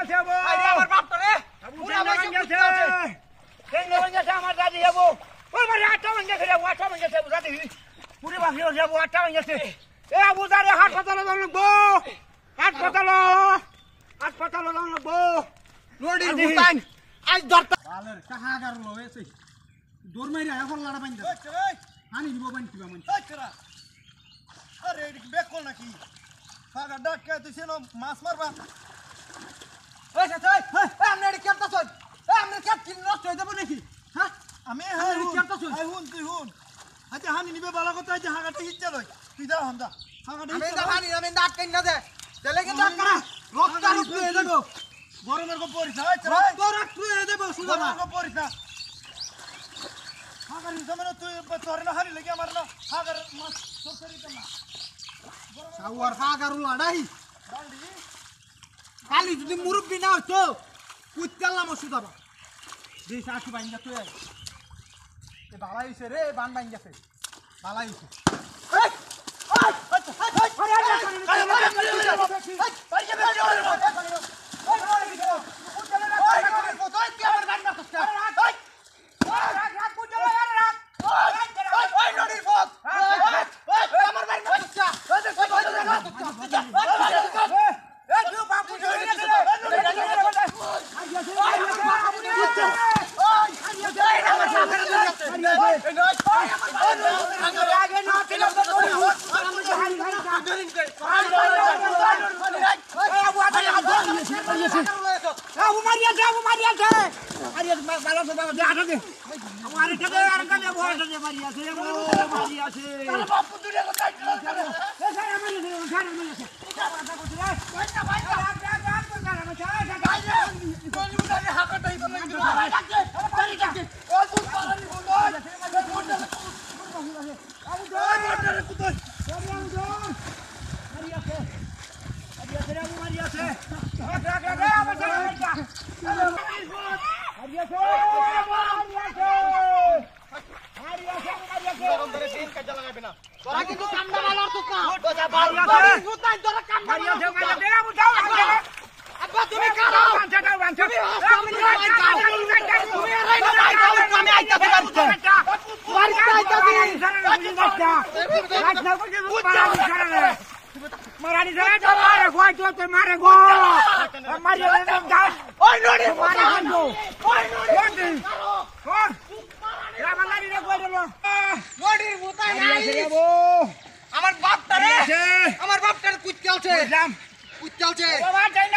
গেছে আবু আরে আমার বাপ তো রে পুরা ভাঙ গেছে ঠেঙ্গা ভাঙ গেছে আমার দাদি আবু ওই মারি আটা ভাঙ গেছে আবু আটা ভাঙ গেছে দাদি পুরি ভাঙ গেছে আবু আটা ভাঙ গেছে এ আবু দারে হাসপাতালে যাও লাগবো হাসপাতালে যাও লাগবো নড়ির ভুতান আজ দরতা বালের কাহাগার লয়েছে দৌড় মাইরা এখন লাড়া বাইন দে হানি দিব বাইন কিবা মান আরে এটা বেকল নাকি ফাগা ডাক্কা তুই সেনো মাছ মারবা ওই সাথে আমরা এর কেমন তো আমরা কেমন নষ্ট হয়ে যাব নাকি হ্যাঁ আমি হ্যাঁ, কেমন তো? হুন তুই হুন আচ্ছা হানি নিবে বালা কথা আচ্ছা হাগাটা ইচ্ছা লই তুই যা হন্দা হাগাটা আমি ইচ্ছা তো লই। হানি আমি দাঁত কেন না দে তেলে কিন্তু করা রক্ত রক্ত হয়ে যাব গরমের কো পরিছা আচ্ছা রক্ত রক্ত হয়ে যাব সুদা গরমের কো পরিছা হাগার জমানো তুই তোরে না হানি লাগি আমার না হাগার মাছ সরকারি না সাওয়ার কাগারু লড়াই ডান্ডি খালি যদি মুরব্বি না হতো কুইতালাম সুদা দেই সাকি বাইন দে তুই এ বালাই হইছে রে বান বাইন গেছে বালাই হইছে আবু মারিয়াছে আরে ভালো তো বাবা দে আটা দে আবু আরে ঠেকে আর কানে ভয়টা দে মারিয়াছে আবু মারিয়াছে আরে বাপু দুনিয়া তো কাট না এ সারা মারিয়াছে কথা কইছ রে কইনা ভাই রাখ করে না চাই কোন উদারে হাকাটাই তো নাই তারি ডাকে ও তুই পারানি বল আবু দরে কুতই আবু দর মারিয়াছে মারিয়াছে আবু মারিয়াছে রাখ আবার চল তোরা কিন্তু কামড়া মারার তো কা ভুতান তোরা কামড়া আব্বা তুমি কারো তুমি আমি আইতাছি মারানি ধরে তো মারে গোয় তো মারে গো মারি একদম দাও ওই নড়ি মারে গো ওই নড়ি কোন রামালারি রে গোয় দিলো নড়ির ভুতান মারিয়াছে রে বো আমার বাপটা রে মারিয়াছে আমার বাপটার কুইতালছে বুঝলাম কুইতালছে বাবা যাই